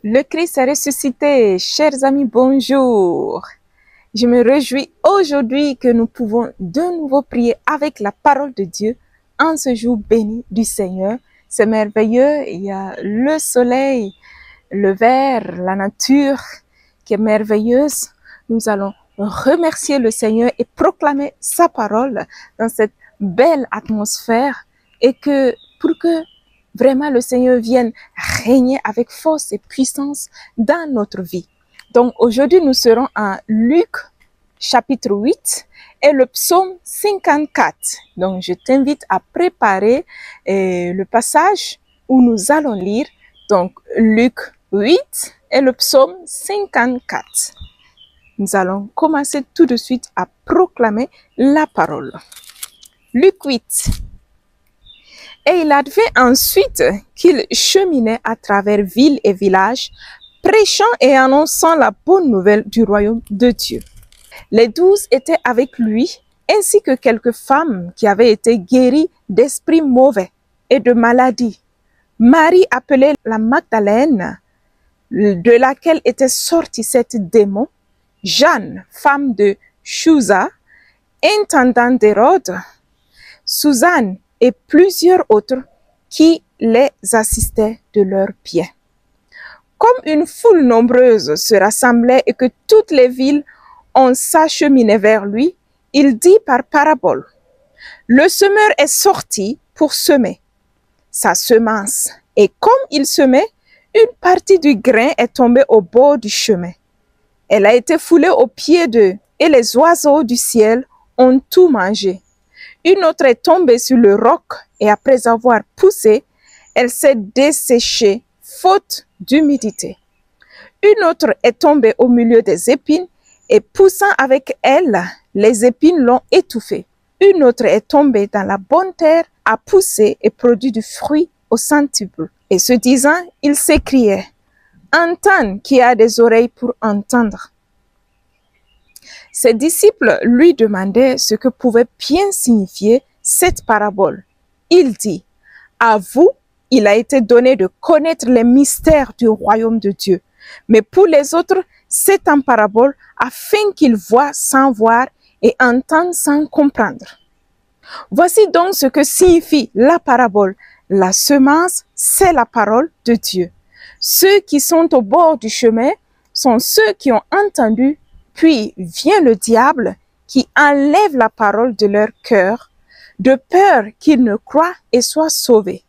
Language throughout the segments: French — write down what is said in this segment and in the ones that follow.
Le Christ est ressuscité. Chers amis, bonjour. Je me réjouis aujourd'hui que nous pouvons de nouveau prier avec la parole de Dieu en ce jour béni du Seigneur. C'est merveilleux. Il y a le soleil, le vert, la nature qui est merveilleuse. Nous allons remercier le Seigneur et proclamer sa parole dans cette belle atmosphère et pour que vraiment le Seigneur vienne régner avec force et puissance dans notre vie. Donc aujourd'hui, nous serons à Luc chapitre 8 et le psaume 54. Donc je t'invite à préparer le passage où nous allons lire. Donc Luc 8 et le psaume 54. Nous allons commencer tout de suite à proclamer la parole. Luc 8. Et il advint ensuite qu'il cheminait à travers villes et villages, prêchant et annonçant la bonne nouvelle du royaume de Dieu. Les 12 étaient avec lui, ainsi que quelques femmes qui avaient été guéries d'esprits mauvais et de maladies. Marie, appelée la Magdalène, de laquelle était sorti cet démon, Jeanne, femme de Chuza, intendant d'Hérode, Suzanne et plusieurs autres qui les assistaient de leurs pieds. Comme une foule nombreuse se rassemblait et que toutes les villes on s'acheminait vers lui, il dit par parabole: le semeur est sorti pour semer sa semence, et comme il semait, une partie du grain est tombée au bord du chemin. Elle a été foulée aux pieds d'eux, et les oiseaux du ciel ont tout mangé. Une autre est tombée sur le roc, et après avoir poussé, elle s'est desséchée, faute d'humidité. Une autre est tombée au milieu des épines, et poussant avec elle, les épines l'ont étouffée. Une autre est tombée dans la bonne terre, a poussé et produit du fruit au centuple. Et se disant, il s'écriait: entends qui a des oreilles pour entendre. Ses disciples lui demandaient ce que pouvait bien signifier cette parabole. Il dit: à vous, il a été donné de connaître les mystères du royaume de Dieu. Mais pour les autres, c'est en parabole afin qu'ils voient sans voir et entendent sans comprendre. Voici donc ce que signifie la parabole. La semence, c'est la parole de Dieu. Ceux qui sont au bord du chemin sont ceux qui ont entendu, puis vient le diable qui enlève la parole de leur cœur, de peur qu'ils ne croient et soient sauvés.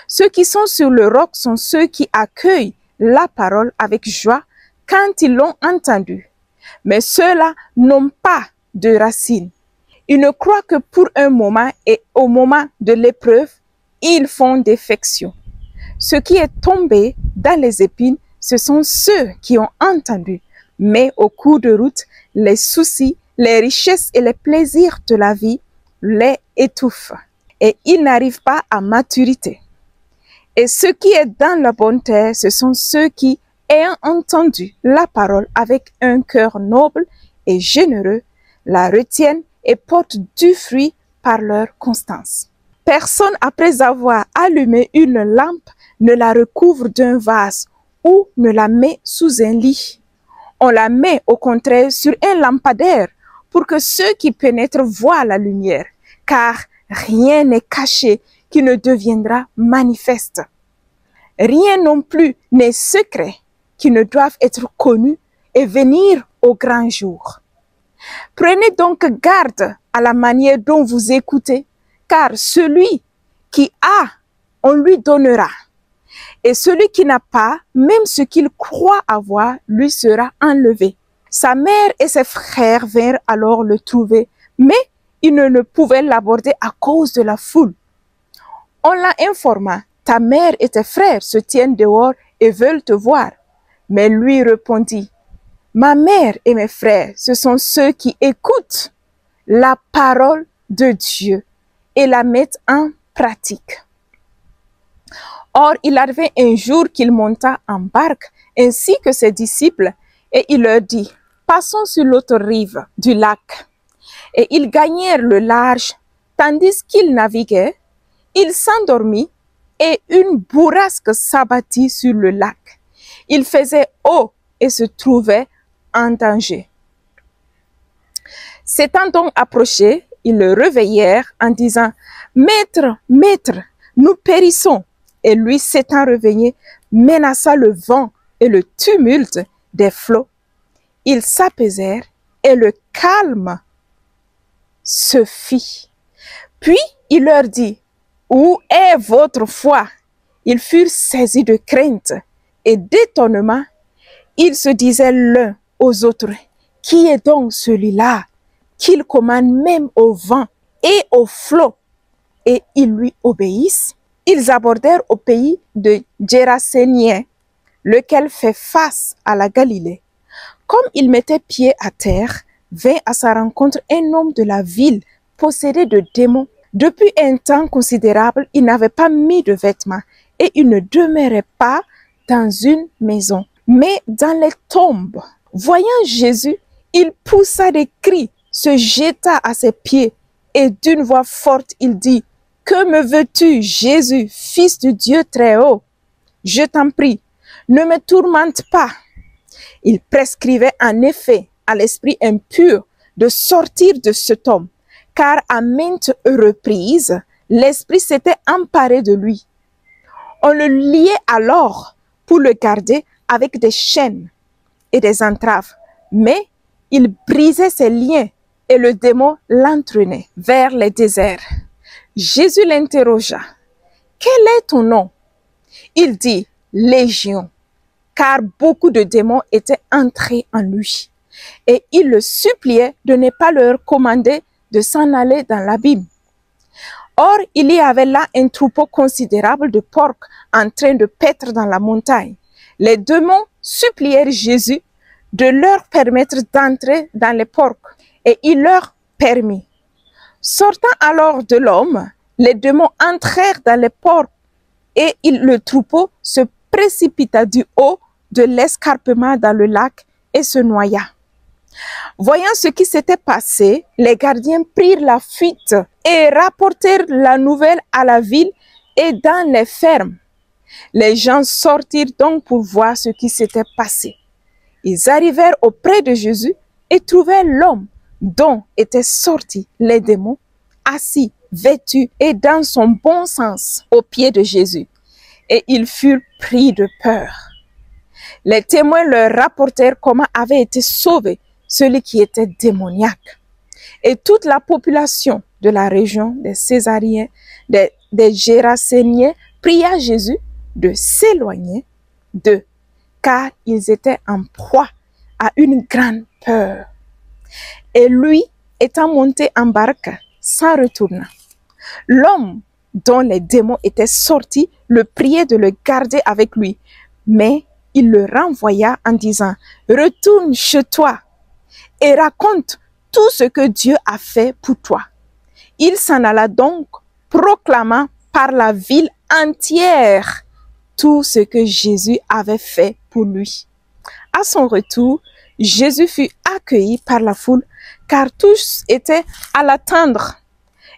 Ceux qui sont sur le roc sont ceux qui accueillent la parole avec joie quand ils l'ont entendue. Mais ceux-là n'ont pas de racines. Ils ne croient que pour un moment et au moment de l'épreuve, ils font défection. Ce qui est tombé dans les épines, ce sont ceux qui ont entendu. Mais au cours de route, les soucis, les richesses et les plaisirs de la vie les étouffent. Et ils n'arrivent pas à maturité. Et ce qui est dans la bonne terre, ce sont ceux qui, ayant entendu la parole avec un cœur noble et généreux, la retiennent et portent du fruit par leur constance. Personne, après avoir allumé une lampe, ne la recouvre d'un vase ou ne la met sous un lit. On la met au contraire sur un lampadaire pour que ceux qui pénètrent voient la lumière, car rien n'est caché qui ne deviendra manifeste. Rien non plus n'est secret qui ne doive être connu et venir au grand jour. Prenez donc garde à la manière dont vous écoutez, car celui qui a, on lui donnera. Et celui qui n'a pas, même ce qu'il croit avoir, lui sera enlevé. Sa mère et ses frères vinrent alors le trouver, mais ils ne pouvaient l'aborder à cause de la foule. On l'a informa: ta mère et tes frères se tiennent dehors et veulent te voir. Mais lui répondit: ma mère et mes frères, ce sont ceux qui écoutent la parole de Dieu et la mettent en pratique. Or, il arrivait un jour qu'il monta en barque, ainsi que ses disciples, et il leur dit: passons sur l'autre rive du lac. Et ils gagnèrent le large, tandis qu'ils naviguaient. Il s'endormit, et une bourrasque s'abattit sur le lac. Il faisait haut et se trouvait en danger. S'étant donc approchés, ils le réveillèrent en disant « Maître, maître, nous périssons !» Et lui, s'étant réveillé, menaça le vent et le tumulte des flots. Ils s'apaisèrent et le calme se fit. Puis il leur dit « Où est votre foi ?» Ils furent saisis de crainte et d'étonnement. Ils se disaient l'un aux autres « Qui est donc celui-là qu'il commande même au vent et au flot et ils lui obéissent ?» Ils abordèrent au pays de Géraséniens, lequel fait face à la Galilée. Comme il mettait pied à terre, vint à sa rencontre un homme de la ville possédé de démons. Depuis un temps considérable, il n'avait pas mis de vêtements et il ne demeurait pas dans une maison, mais dans les tombes. Voyant Jésus, il poussa des cris, se jeta à ses pieds et d'une voix forte, il dit « Que me veux-tu, Jésus, fils du Dieu très haut? Je t'en prie, ne me tourmente pas. » Il prescrivait en effet à l'esprit impur de sortir de cet homme, car à maintes reprises, l'esprit s'était emparé de lui. On le liait alors pour le garder avec des chaînes et des entraves, mais il brisait ses liens et le démon l'entraînait vers les déserts. Jésus l'interrogea. « Quel est ton nom? » Il dit « Légion », car beaucoup de démons étaient entrés en lui. Et il le suppliait de ne pas leur commander de s'en aller dans l'abîme. Or, il y avait là un troupeau considérable de porcs en train de paître dans la montagne. Les démons supplièrent Jésus de leur permettre d'entrer dans les porcs, et il leur permit. Sortant alors de l'homme, les démons entrèrent dans les porcs, et le troupeau se précipita du haut de l'escarpement dans le lac et se noya. Voyant ce qui s'était passé, les gardiens prirent la fuite et rapportèrent la nouvelle à la ville et dans les fermes. Les gens sortirent donc pour voir ce qui s'était passé. Ils arrivèrent auprès de Jésus et trouvèrent l'homme dont étaient sortis les démons, assis, vêtu et dans son bon sens aux pieds de Jésus. Et ils furent pris de peur. Les témoins leur rapportèrent comment avait été sauvé celui qui était démoniaque. Et toute la population de la région des Césariens, des Géraséniens, pria Jésus de s'éloigner d'eux, car ils étaient en proie à une grande peur. Et lui, étant monté en barque, s'en retourna. L'homme dont les démons étaient sortis le priait de le garder avec lui, mais il le renvoya en disant « Retourne chez toi et raconte tout ce que Dieu a fait pour toi. » Il s'en alla donc proclamant par la ville entière tout ce que Jésus avait fait pour lui. À son retour, Jésus fut accueilli par la foule, car tous étaient à l'attendre.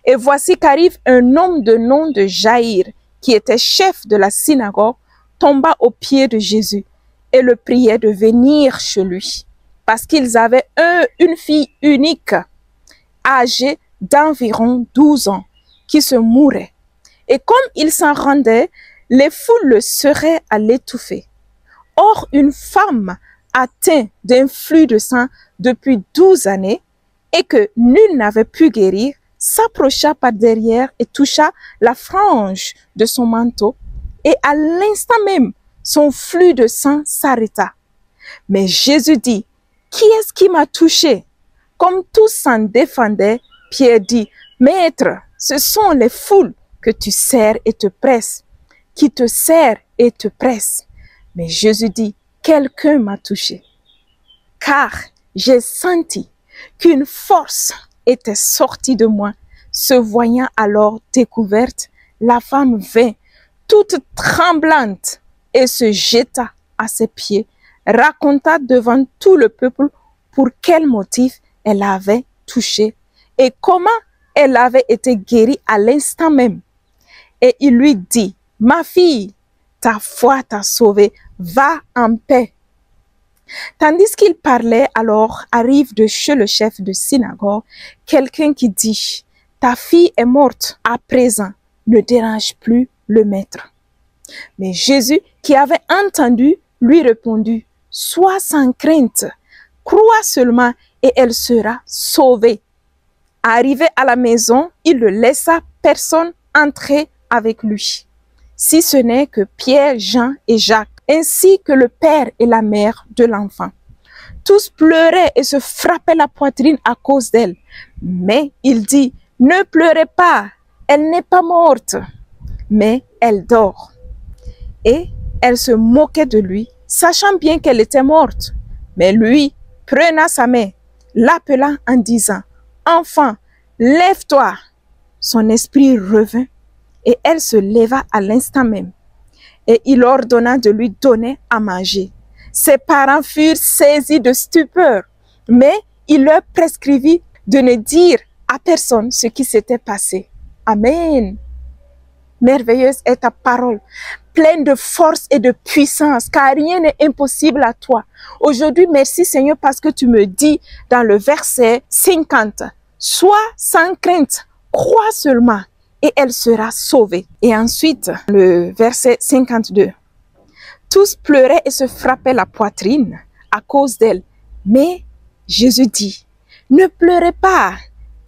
Et voici qu'arrive un homme de nom de Jaïr, qui était chef de la synagogue, tomba aux pieds de Jésus et le priait de venir chez lui, parce qu'ils avaient une fille unique, âgée d'environ 12 ans, qui se mourait. Et comme il s'en rendait, les foules le seraient à l'étouffer. Or, une femme atteinte d'un flux de sang depuis 12 années et que nul n'avait pu guérir, s'approcha par derrière et toucha la frange de son manteau, et à l'instant même, son flux de sang s'arrêta. Mais Jésus dit, « Qui est-ce qui m'a touché ?» Comme tous s'en défendaient, Pierre dit, « Maître, ce sont les foules que tu serres et te presses, qui te serrent et te pressent. » Mais Jésus dit, « Quelqu'un m'a touché, car j'ai senti qu'une force était sortie de moi. » Se voyant alors découverte, la femme vint, toute tremblante, et se jeta à ses pieds, raconta devant tout le peuple pour quel motif elle avait touché et comment elle avait été guérie à l'instant même. Et il lui dit, « Ma fille, ta foi t'a sauvé, va en paix. » Tandis qu'il parlait, alors arrive de chez le chef de synagogue quelqu'un qui dit, « Ta fille est morte, à présent, ne dérange plus le maître. » Mais Jésus, qui avait entendu, lui répondit, « Sois sans crainte, crois seulement et elle sera sauvée. » Arrivé à la maison, il ne laissa personne entrer avec lui, si ce n'est que Pierre, Jean et Jacques, ainsi que le père et la mère de l'enfant. Tous pleuraient et se frappaient la poitrine à cause d'elle. Mais il dit, « Ne pleurez pas, elle n'est pas morte, mais elle dort. » Et elle se moquait de lui, sachant bien qu'elle était morte. Mais lui, prenant sa main, l'appela en disant, « Enfant, lève-toi. » Son esprit revint et elle se leva à l'instant même. Et il ordonna de lui donner à manger. Ses parents furent saisis de stupeur, mais il leur prescrivit de ne dire à personne ce qui s'était passé. Amen. Merveilleuse est ta parole, pleine de force et de puissance, car rien n'est impossible à toi. Aujourd'hui, merci Seigneur parce que tu me dis dans le verset 50, « Sois sans crainte, crois seulement et elle sera sauvée. » Et ensuite, le verset 52. Tous pleuraient et se frappaient la poitrine à cause d'elle. Mais Jésus dit, « Ne pleurez pas,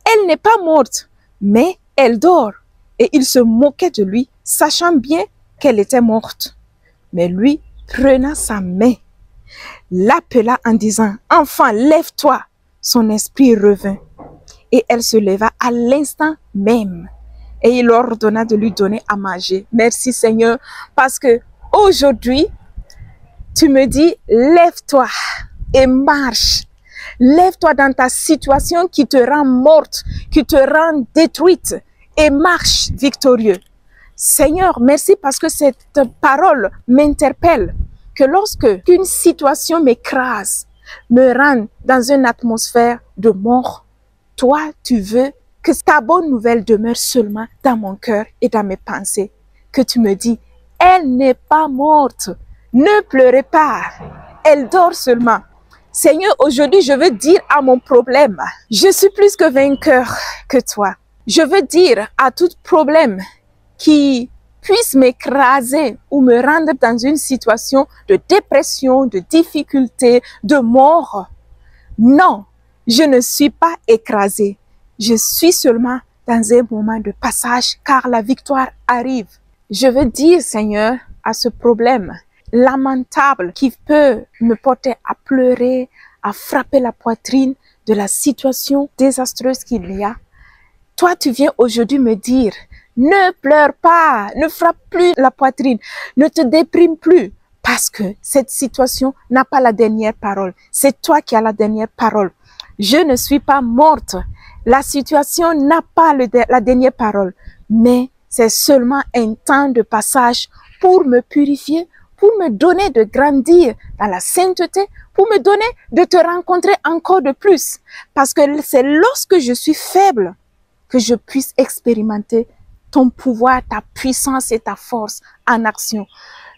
elle n'est pas morte, mais elle dort. » Et il se moquait de lui, sachant bien qu'elle était morte. Mais lui, prenant sa main, l'appela en disant, « Enfant, lève-toi. » Son esprit revint et elle se leva à l'instant même. Et il ordonna de lui donner à manger. Merci Seigneur, parce que aujourd'hui, tu me dis, lève-toi et marche. Lève-toi dans ta situation qui te rend morte, qui te rend détruite et marche victorieux. Seigneur, merci parce que cette parole m'interpelle, que lorsque une situation m'écrase, me rend dans une atmosphère de mort, toi, tu veux que ta bonne nouvelle demeure seulement dans mon cœur et dans mes pensées. Que tu me dis, elle n'est pas morte, ne pleurez pas, elle dort seulement. Seigneur, aujourd'hui, je veux dire à mon problème, je suis plus que vainqueur que toi. Je veux dire à tout problème qui puisse m'écraser ou me rendre dans une situation de dépression, de difficulté, de mort. Non, je ne suis pas écrasée. Je suis seulement dans un moment de passage car la victoire arrive. Je veux dire, Seigneur, à ce problème lamentable qui peut me porter à pleurer, à frapper la poitrine de la situation désastreuse qu'il y a. Toi, tu viens aujourd'hui me dire, ne pleure pas, ne frappe plus la poitrine, ne te déprime plus, parce que cette situation n'a pas la dernière parole. C'est toi qui as la dernière parole. Je ne suis pas morte. La situation n'a pas la dernière parole, mais c'est seulement un temps de passage pour me purifier, pour me donner de grandir dans la sainteté, pour me donner de te rencontrer encore de plus. Parce que c'est lorsque je suis faible que je puisse expérimenter ton pouvoir, ta puissance et ta force en action.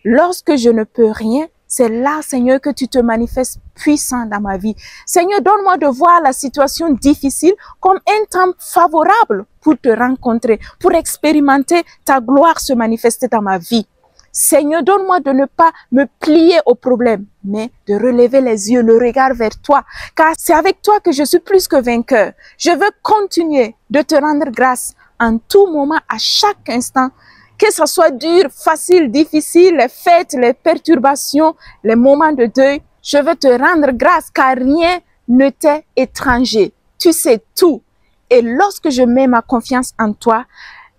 Lorsque je ne peux rien, c'est là, Seigneur, que tu te manifestes puissant dans ma vie. Seigneur, donne-moi de voir la situation difficile comme un temps favorable pour te rencontrer, pour expérimenter ta gloire se manifester dans ma vie. Seigneur, donne-moi de ne pas me plier au problème, mais de relever les yeux, le regard vers toi, car c'est avec toi que je suis plus que vainqueur. Je veux continuer de te rendre grâce en tout moment, à chaque instant, que ce soit dur, facile, difficile, les fêtes, les perturbations, les moments de deuil. Je veux te rendre grâce car rien ne t'est étranger. Tu sais tout. Et lorsque je mets ma confiance en toi,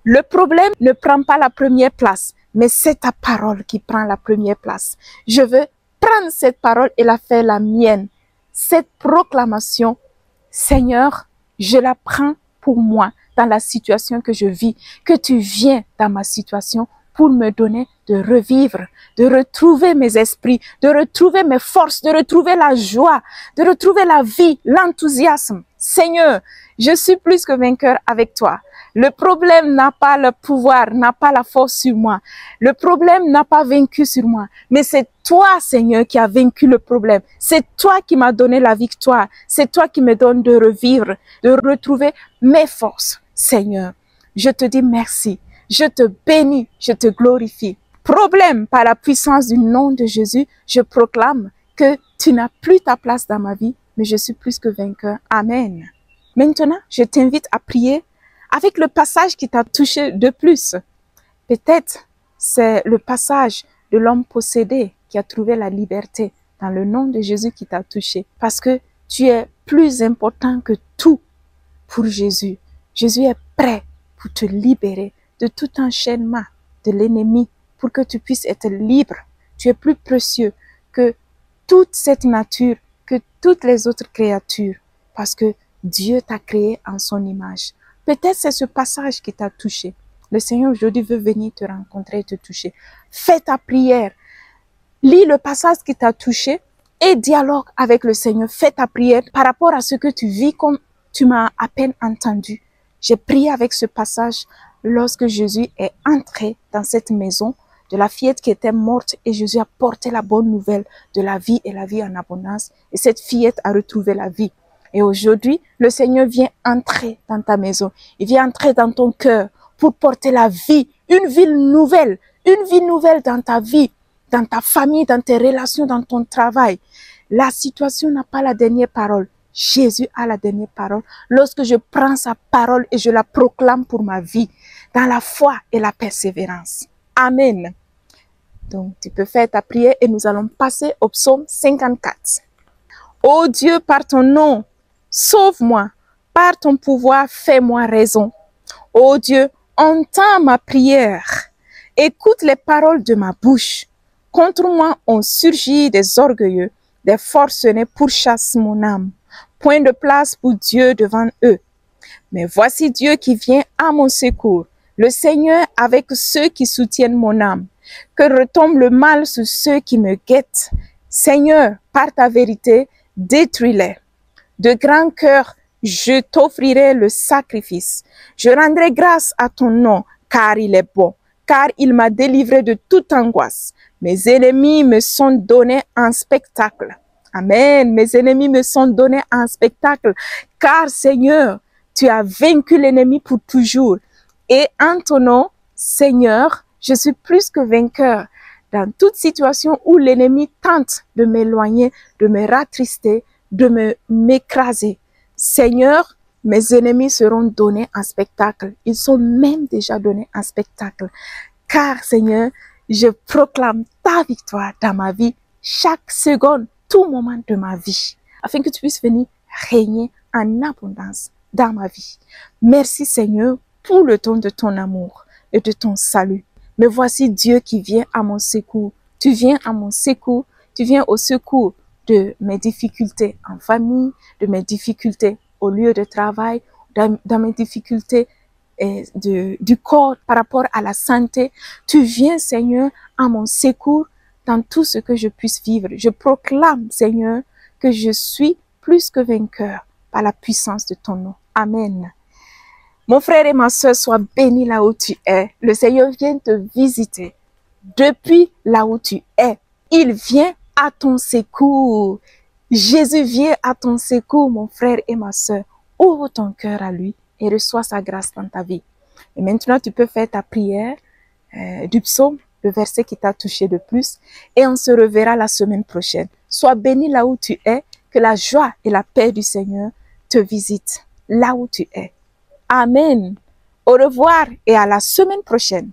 le problème ne prend pas la première place, mais c'est ta parole qui prend la première place. Je veux prendre cette parole et la faire la mienne. Cette proclamation, Seigneur, je la prends pour moi dans la situation que je vis, que tu viens dans ma situation pour me donner de revivre, de retrouver mes esprits, de retrouver mes forces, de retrouver la joie, de retrouver la vie, l'enthousiasme. Seigneur, je suis plus que vainqueur avec toi. Le problème n'a pas le pouvoir, n'a pas la force sur moi. Le problème n'a pas vaincu sur moi. Mais c'est toi, Seigneur, qui as vaincu le problème. C'est toi qui m'as donné la victoire. C'est toi qui me donnes de revivre, de retrouver mes forces. Seigneur, je te dis merci. Je te bénis, je te glorifie. Problème, par la puissance du nom de Jésus, je proclame que tu n'as plus ta place dans ma vie, mais je suis plus que vainqueur. Amen. Maintenant, je t'invite à prier avec le passage qui t'a touché de plus. Peut-être c'est le passage de l'homme possédé qui a trouvé la liberté dans le nom de Jésus qui t'a touché. Parce que tu es plus important que tout pour Jésus. Jésus est prêt pour te libérer de tout enchaînement de l'ennemi pour que tu puisses être libre. Tu es plus précieux que toute cette nature, que toutes les autres créatures. Parce que Dieu t'a créé en son image. Peut-être c'est ce passage qui t'a touché. Le Seigneur aujourd'hui veut venir te rencontrer et te toucher. Fais ta prière. Lis le passage qui t'a touché et dialogue avec le Seigneur. Fais ta prière par rapport à ce que tu vis comme tu m'as à peine entendu. J'ai prié avec ce passage lorsque Jésus est entré dans cette maison de la fillette qui était morte et Jésus a porté la bonne nouvelle de la vie et la vie en abondance. Et cette fillette a retrouvé la vie. Et aujourd'hui, le Seigneur vient entrer dans ta maison. Il vient entrer dans ton cœur pour porter la vie, une vie nouvelle dans ta vie, dans ta famille, dans tes relations, dans ton travail. La situation n'a pas la dernière parole. Jésus a la dernière parole. Lorsque je prends sa parole et je la proclame pour ma vie, dans la foi et la persévérance. Amen. Donc, tu peux faire ta prière et nous allons passer au psaume 54. Ô Dieu, par ton nom, sauve-moi, par ton pouvoir, fais-moi raison. Ô Dieu, entends ma prière, écoute les paroles de ma bouche. Contre moi ont surgi des orgueilleux, des forcenés pourchassent mon âme. Point de place pour Dieu devant eux. Mais voici Dieu qui vient à mon secours, le Seigneur avec ceux qui soutiennent mon âme. Que retombe le mal sur ceux qui me guettent. Seigneur, par ta vérité, détruis-les. De grand cœur, je t'offrirai le sacrifice. Je rendrai grâce à ton nom, car il est bon, car il m'a délivré de toute angoisse. Mes ennemis me sont donnés en spectacle. Amen. Mes ennemis me sont donnés en spectacle, car Seigneur, tu as vaincu l'ennemi pour toujours. Et en ton nom, Seigneur, je suis plus que vainqueur. Dans toute situation où l'ennemi tente de m'éloigner, de me rattrister, de m'écraser. Seigneur, mes ennemis seront donnés en spectacle. Ils sont même déjà donnés en spectacle. Car Seigneur, je proclame ta victoire dans ma vie, chaque seconde, tout moment de ma vie, afin que tu puisses venir régner en abondance dans ma vie. Merci Seigneur pour le don de ton amour et de ton salut. Mais voici Dieu qui vient à mon secours. Tu viens à mon secours, tu viens au secours de mes difficultés en famille, de mes difficultés au lieu de travail, dans mes difficultés du corps par rapport à la santé. Tu viens, Seigneur, à mon secours dans tout ce que je puisse vivre. Je proclame, Seigneur, que je suis plus que vainqueur par la puissance de ton nom. Amen. Mon frère et ma soeur, sois bénis là où tu es. Le Seigneur vient te visiter. Depuis là où tu es, il vient à ton secours. Jésus vient à ton secours, mon frère et ma soeur. Ouvre ton cœur à lui et reçois sa grâce dans ta vie. Et maintenant, tu peux faire ta prière du psaume, le verset qui t'a touché de plus. Et on se reverra la semaine prochaine. Sois béni là où tu es. Que la joie et la paix du Seigneur te visitent là où tu es. Amen. Au revoir et à la semaine prochaine.